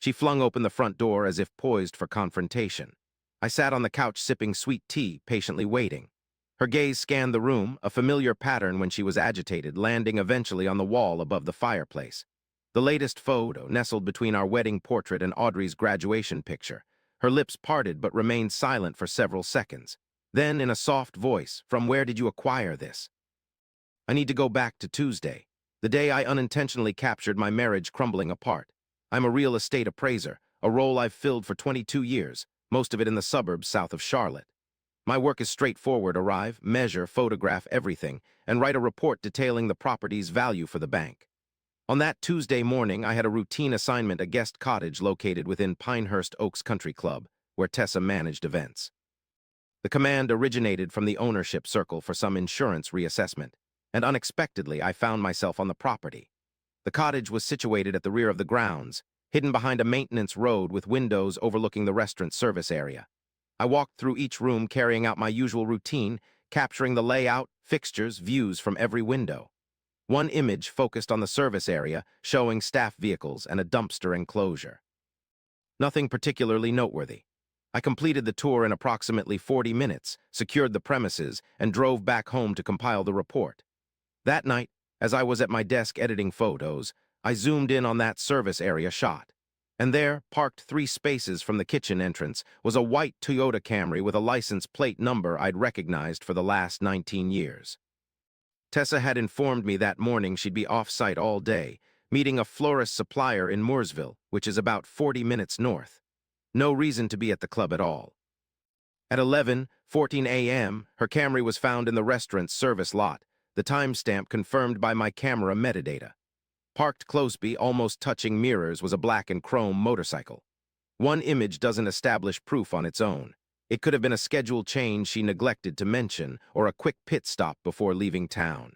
She flung open the front door as if poised for confrontation. I sat on the couch sipping sweet tea, patiently waiting. Her gaze scanned the room, a familiar pattern when she was agitated, landing eventually on the wall above the fireplace. The latest photo nestled between our wedding portrait and Audrey's graduation picture. Her lips parted but remained silent for several seconds. Then, in a soft voice, "From where did you acquire this?" I need to go back to Tuesday, the day I unintentionally captured my marriage crumbling apart. I'm a real estate appraiser, a role I've filled for 22 years, most of it in the suburbs south of Charlotte. My work is straightforward: arrive, measure, photograph everything, and write a report detailing the property's value for the bank. On that Tuesday morning, I had a routine assignment, a guest cottage located within Pinehurst Oaks Country Club, where Tessa managed events. The command originated from the ownership circle for some insurance reassessment, and unexpectedly I found myself on the property. The cottage was situated at the rear of the grounds, hidden behind a maintenance road with windows overlooking the restaurant service area. I walked through each room carrying out my usual routine, capturing the layout, fixtures, views from every window. One image focused on the service area, showing staff vehicles and a dumpster enclosure. Nothing particularly noteworthy. I completed the tour in approximately 40 minutes, secured the premises, and drove back home to compile the report. That night, as I was at my desk editing photos, I zoomed in on that service area shot. And there, parked 3 spaces from the kitchen entrance, was a white Toyota Camry with a license plate number I'd recognized for the last 19 years. Tessa had informed me that morning she'd be off-site all day, meeting a florist supplier in Mooresville, which is about 40 minutes north. No reason to be at the club at all. At 11:14 a.m., her Camry was found in the restaurant's service lot, the timestamp confirmed by my camera metadata. Parked close by, almost touching mirrors, was a black and chrome motorcycle. One image doesn't establish proof on its own. It could have been a scheduled change she neglected to mention, or a quick pit stop before leaving town.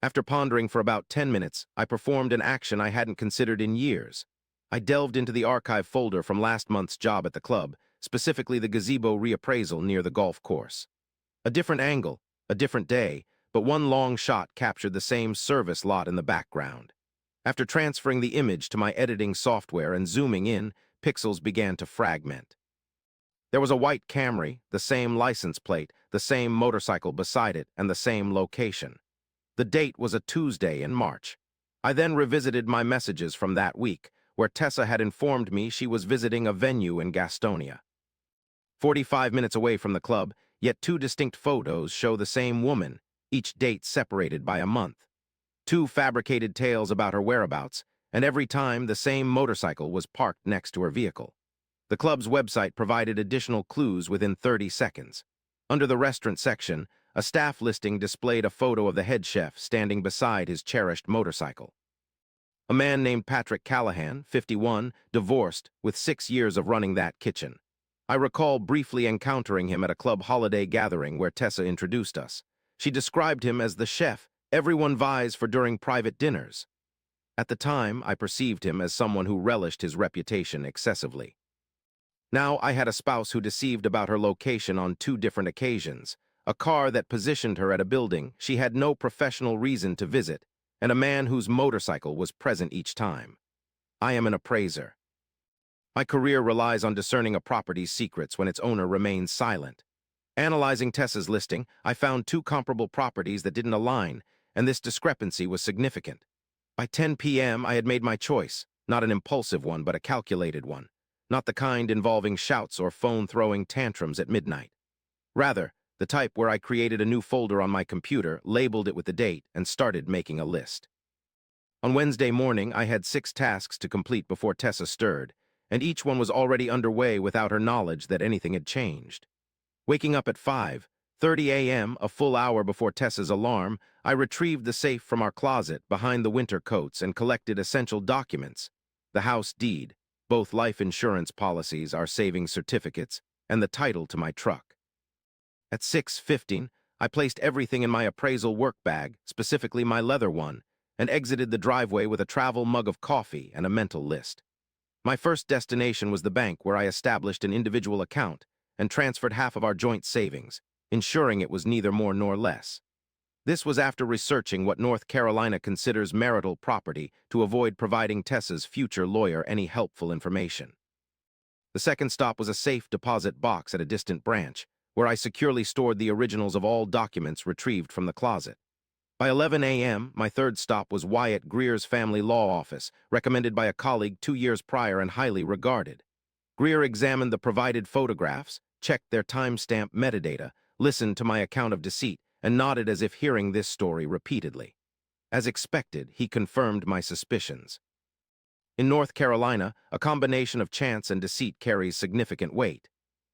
After pondering for about 10 minutes, I performed an action I hadn't considered in years. I delved into the archive folder from last month's job at the club, specifically the gazebo reappraisal near the golf course. A different angle, a different day, but one long shot captured the same service lot in the background. After transferring the image to my editing software and zooming in, pixels began to fragment. There was a white Camry, the same license plate, the same motorcycle beside it, and the same location. The date was a Tuesday in March. I then revisited my messages from that week, where Tessa had informed me she was visiting a venue in Gastonia. 45 minutes away from the club, yet 2 distinct photos show the same woman, each date separated by a month. 2 fabricated tales about her whereabouts, and every time the same motorcycle was parked next to her vehicle. The club's website provided additional clues within 30 seconds. Under the restaurant section, a staff listing displayed a photo of the head chef standing beside his cherished motorcycle. A man named Patrick Callahan, 51, divorced, with 6 years of running that kitchen. I recall briefly encountering him at a club holiday gathering where Tessa introduced us. She described him as the chef everyone vies for during private dinners. At the time, I perceived him as someone who relished his reputation excessively. Now I had a spouse who deceived about her location on 2 different occasions, a car that positioned her at a building she had no professional reason to visit, and a man whose motorcycle was present each time. I am an appraiser. My career relies on discerning a property's secrets when its owner remains silent. Analyzing Tessa's listing, I found 2 comparable properties that didn't align, and this discrepancy was significant. By 10 p.m., I had made my choice, not an impulsive one, but a calculated one. Not the kind involving shouts or phone-throwing tantrums at midnight. Rather, the type where I created a new folder on my computer, labeled it with the date, and started making a list. On Wednesday morning, I had 6 tasks to complete before Tessa stirred, and each one was already underway without her knowledge that anything had changed. Waking up at 5:30 a.m., a full hour before Tessa's alarm, I retrieved the safe from our closet behind the winter coats and collected essential documents: the house deed, both life insurance policies, our savings certificates, and the title to my truck. At 6:15, I placed everything in my appraisal work bag, specifically my leather one, and exited the driveway with a travel mug of coffee and a mental list. My first destination was the bank, where I established an individual account and transferred half of our joint savings, ensuring it was neither more nor less. This was after researching what North Carolina considers marital property to avoid providing Tessa's future lawyer any helpful information. The second stop was a safe deposit box at a distant branch, where I securely stored the originals of all documents retrieved from the closet. By 11 a.m., my third stop was Wyatt Greer's family law office, recommended by a colleague 2 years prior and highly regarded. Greer examined the provided photographs, checked their timestamp metadata, listened to my account of deceit, and nodded as if hearing this story repeatedly. As expected, he confirmed my suspicions. In North Carolina, a combination of chance and deceit carries significant weight.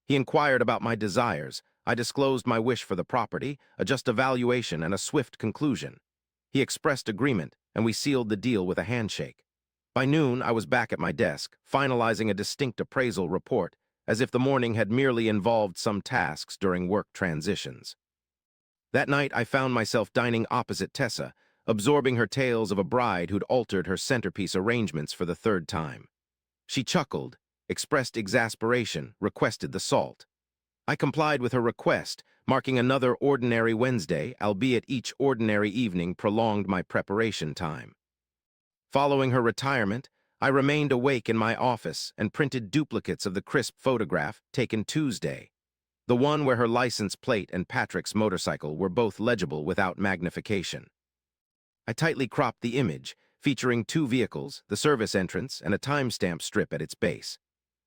He inquired about my desires. I disclosed my wish for the property, a just evaluation, and a swift conclusion. He expressed agreement, and we sealed the deal with a handshake. By noon, I was back at my desk, finalizing a distinct appraisal report, as if the morning had merely involved some tasks during work transitions. That night, I found myself dining opposite Tessa, absorbing her tales of a bride who'd altered her centerpiece arrangements for the third time. She chuckled, expressed exasperation, requested the salt. I complied with her request, marking another ordinary Wednesday, albeit each ordinary evening prolonged my preparation time. Following her retirement, I remained awake in my office and printed duplicates of the crisp photograph taken Tuesday, the one where her license plate and Patrick's motorcycle were both legible without magnification. I tightly cropped the image, featuring 2 vehicles, the service entrance, and a timestamp strip at its base.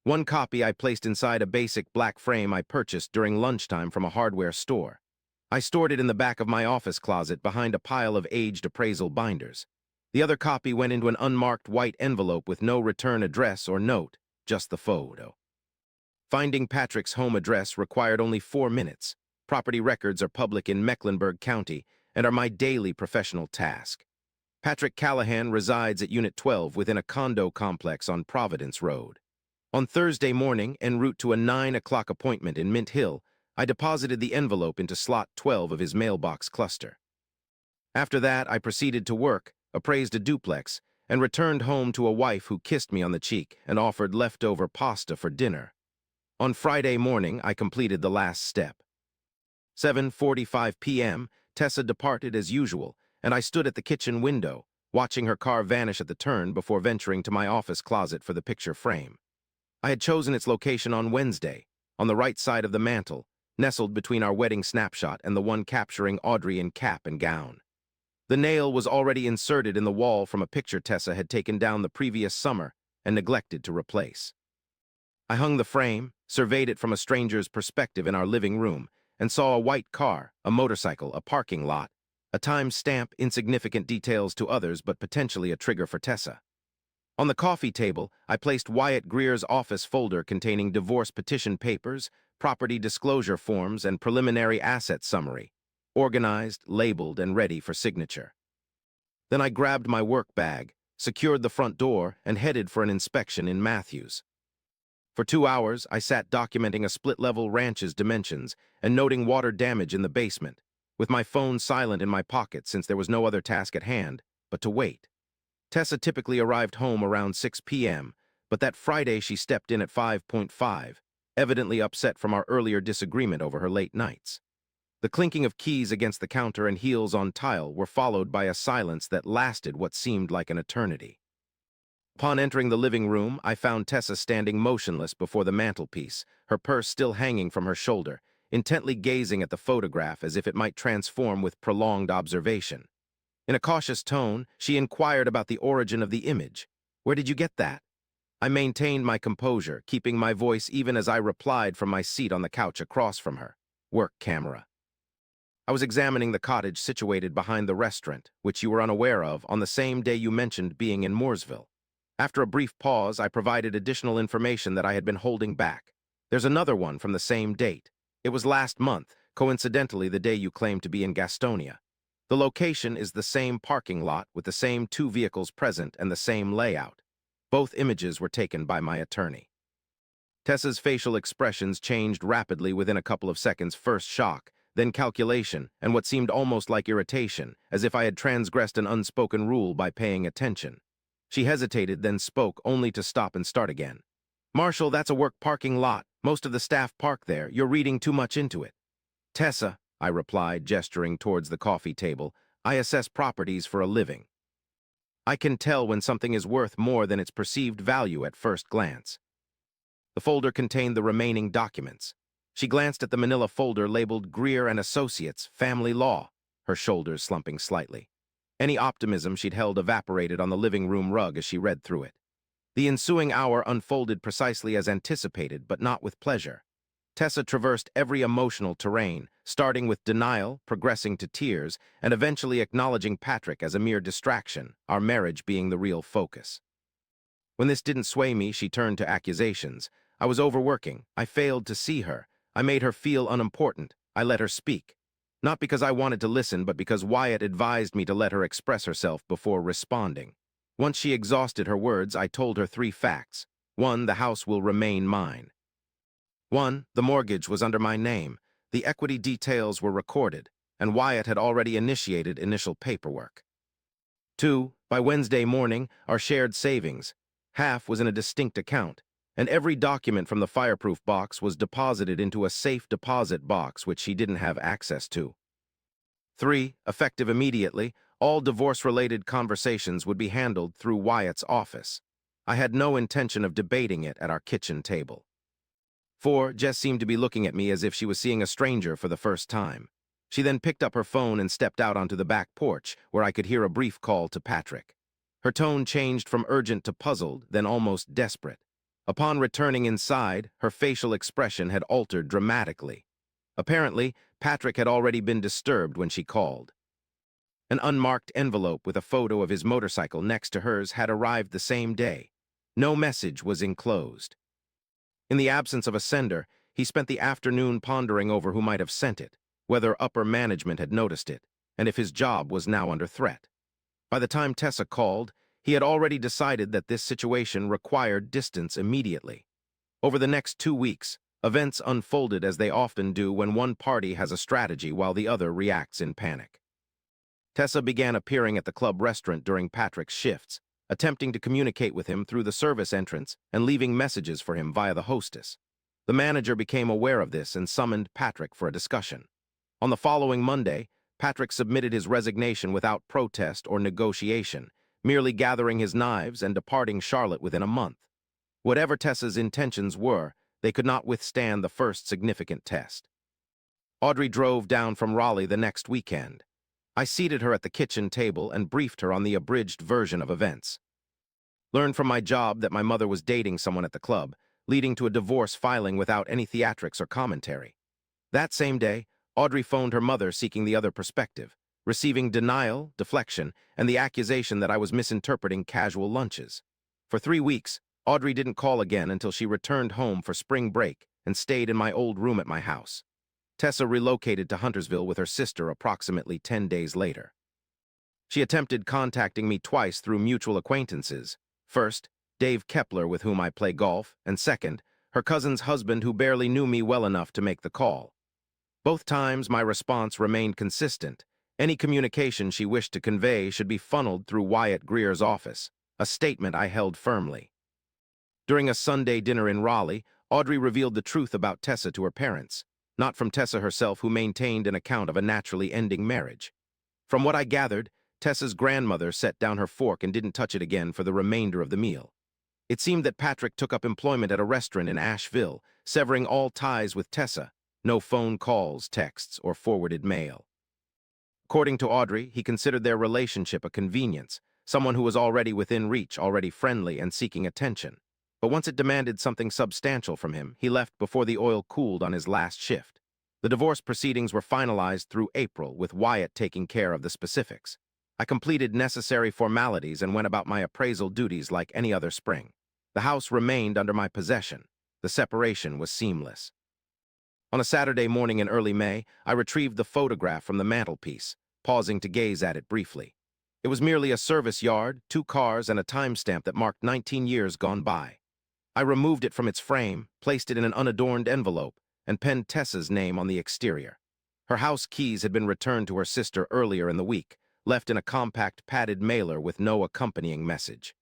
One copy I placed inside a basic black frame I purchased during lunchtime from a hardware store. I stored it in the back of my office closet behind a pile of aged appraisal binders. The other copy went into an unmarked white envelope with no return address or note, just the photo. Finding Patrick's home address required only 4 minutes. Property records are public in Mecklenburg County and are my daily professional task. Patrick Callahan resides at Unit 12 within a condo complex on Providence Road. On Thursday morning, en route to a 9 o'clock appointment in Mint Hill, I deposited the envelope into slot 12 of his mailbox cluster. After that, I proceeded to work, appraised a duplex, and returned home to a wife who kissed me on the cheek and offered leftover pasta for dinner. On Friday morning, I completed the last step. 7:45 p.m., Tessa departed as usual, and I stood at the kitchen window, watching her car vanish at the turn before venturing to my office closet for the picture frame. I had chosen its location on Wednesday, on the right side of the mantel, nestled between our wedding snapshot and the one capturing Audrey in cap and gown. The nail was already inserted in the wall from a picture Tessa had taken down the previous summer and neglected to replace. I hung the frame, surveyed it from a stranger's perspective in our living room, and saw a white car, a motorcycle, a parking lot, a time stamp, insignificant details to others but potentially a trigger for Tessa. On the coffee table, I placed Wyatt Greer's office folder containing divorce petition papers, property disclosure forms, and preliminary asset summary, organized, labeled, and ready for signature. Then I grabbed my work bag, secured the front door, and headed for an inspection in Matthews. For 2 hours, I sat documenting a split-level ranch's dimensions and noting water damage in the basement, with my phone silent in my pocket since there was no other task at hand but to wait. Tessa typically arrived home around 6 p.m., but that Friday she stepped in at 5:05, evidently upset from our earlier disagreement over her late nights. The clinking of keys against the counter and heels on tile were followed by a silence that lasted what seemed like an eternity. Upon entering the living room, I found Tessa standing motionless before the mantelpiece, her purse still hanging from her shoulder, intently gazing at the photograph as if it might transform with prolonged observation. In a cautious tone, she inquired about the origin of the image. "Where did you get that?" I maintained my composure, keeping my voice even as I replied from my seat on the couch across from her. "Work camera." I was examining the cottage situated behind the restaurant, which you were unaware of on the same day you mentioned being in Mooresville. After a brief pause, I provided additional information that I had been holding back. "There's another one from the same date. It was last month, coincidentally the day you claimed to be in Gastonia. The location is the same parking lot with the same 2 vehicles present and the same layout. Both images were taken by my attorney." Tessa's facial expressions changed rapidly within a couple of seconds, first shock, then calculation, and what seemed almost like irritation, as if I had transgressed an unspoken rule by paying attention. She hesitated, then spoke, only to stop and start again. "Marshall, that's a work parking lot. Most of the staff park there. You're reading too much into it." "Tessa, I replied, gesturing towards the coffee table. I assess properties for a living. I can tell when something is worth more than its perceived value at first glance. The folder contained the remaining documents. She glanced at the manila folder labeled Greer and Associates, Family Law, her shoulders slumping slightly. Any optimism she'd held evaporated on the living room rug as she read through it. The ensuing hour unfolded precisely as anticipated, but not with pleasure. Tessa traversed every emotional terrain, starting with denial, progressing to tears, and eventually acknowledging Patrick as a mere distraction, our marriage being the real focus. When this didn't sway me, she turned to accusations. I was overworking. I failed to see her. I made her feel unimportant. I let her speak. Not because I wanted to listen, but because Wyatt advised me to let her express herself before responding. Once she exhausted her words, I told her 3 facts. 1, the house will remain mine. 1, the mortgage was under my name. The equity details were recorded, and Wyatt had already initiated initial paperwork. 2, by Wednesday morning, our shared savings. Half was in a distinct account, and every document from the fireproof box was deposited into a safe deposit box which she didn't have access to. 3, effective immediately, all divorce-related conversations would be handled through Wyatt's office. I had no intention of debating it at our kitchen table. 4, Jess seemed to be looking at me as if she was seeing a stranger for the first time. She then picked up her phone and stepped out onto the back porch, where I could hear a brief call to Patrick. Her tone changed from urgent to puzzled, then almost desperate. Upon returning inside, her facial expression had altered dramatically. Apparently, Patrick had already been disturbed when she called. An unmarked envelope with a photo of his motorcycle next to hers had arrived the same day. No message was enclosed. In the absence of a sender, he spent the afternoon pondering over who might have sent it, whether upper management had noticed it, and if his job was now under threat. By the time Tessa called, he had already decided that this situation required distance immediately. Over the next 2 weeks, events unfolded as they often do when one party has a strategy while the other reacts in panic. Tessa began appearing at the club restaurant during Patrick's shifts, attempting to communicate with him through the service entrance and leaving messages for him via the hostess. The manager became aware of this and summoned Patrick for a discussion. On the following Monday, Patrick submitted his resignation without protest or negotiation, merely gathering his knives and departing Charlotte within a month. Whatever Tessa's intentions were, they could not withstand the first significant test. Audrey drove down from Raleigh the next weekend. I seated her at the kitchen table and briefed her on the abridged version of events. Learned from my job that my mother was dating someone at the club, leading to a divorce filing without any theatrics or commentary. That same day, Audrey phoned her mother seeking the other perspective, receiving denial, deflection, and the accusation that I was misinterpreting casual lunches. For 3 weeks, Audrey didn't call again until she returned home for spring break and stayed in my old room at my house. Tessa relocated to Huntersville with her sister approximately 10 days later. She attempted contacting me twice through mutual acquaintances. First, Dave Kepler, with whom I play golf, and second, her cousin's husband who barely knew me well enough to make the call. Both times, my response remained consistent. Any communication she wished to convey should be funneled through Wyatt Greer's office, a statement I held firmly. During a Sunday dinner in Raleigh, Audrey revealed the truth about Tessa to her parents, not from Tessa herself, who maintained an account of a naturally ending marriage. From what I gathered, Tessa's grandmother set down her fork and didn't touch it again for the remainder of the meal. It seemed that Patrick took up employment at a restaurant in Asheville, severing all ties with Tessa. No phone calls, texts, or forwarded mail. According to Audrey, he considered their relationship a convenience, someone who was already within reach, already friendly, and seeking attention. But once it demanded something substantial from him, he left before the oil cooled on his last shift. The divorce proceedings were finalized through April, with Wyatt taking care of the specifics. I completed necessary formalities and went about my appraisal duties like any other spring. The house remained under my possession. The separation was seamless. On a Saturday morning in early May, I retrieved the photograph from the mantelpiece, pausing to gaze at it briefly. It was merely a service yard, 2 cars, and a timestamp that marked 19 years gone by. I removed it from its frame, placed it in an unadorned envelope, and penned Tessa's name on the exterior. Her house keys had been returned to her sister earlier in the week, left in a compact padded mailer with no accompanying message.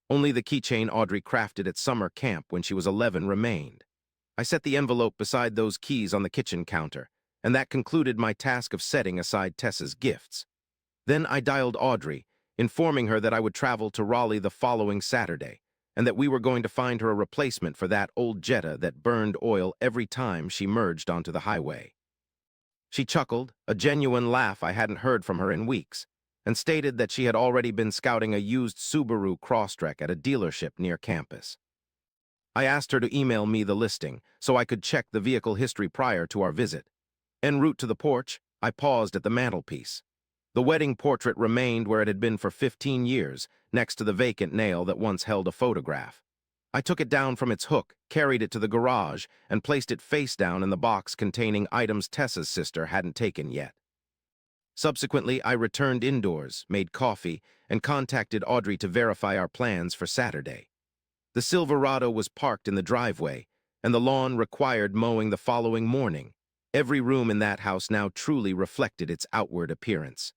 Only the keychain Audrey crafted at summer camp when she was 11 remained. I set the envelope beside those keys on the kitchen counter, and that concluded my task of setting aside Tessa's gifts. Then I dialed Audrey, informing her that I would travel to Raleigh the following Saturday, and that we were going to find her a replacement for that old Jetta that burned oil every time she merged onto the highway. She chuckled, a genuine laugh I hadn't heard from her in weeks, and stated that she had already been scouting a used Subaru Crosstrek at a dealership near campus. I asked her to email me the listing so I could check the vehicle history prior to our visit. En route to the porch, I paused at the mantelpiece. The wedding portrait remained where it had been for 15 years, next to the vacant nail that once held a photograph. I took it down from its hook, carried it to the garage, and placed it face down in the box containing items Tessa's sister hadn't taken yet. Subsequently, I returned indoors, made coffee, and contacted Audrey to verify our plans for Saturday. The Silverado was parked in the driveway, and the lawn required mowing the following morning. Every room in that house now truly reflected its outward appearance.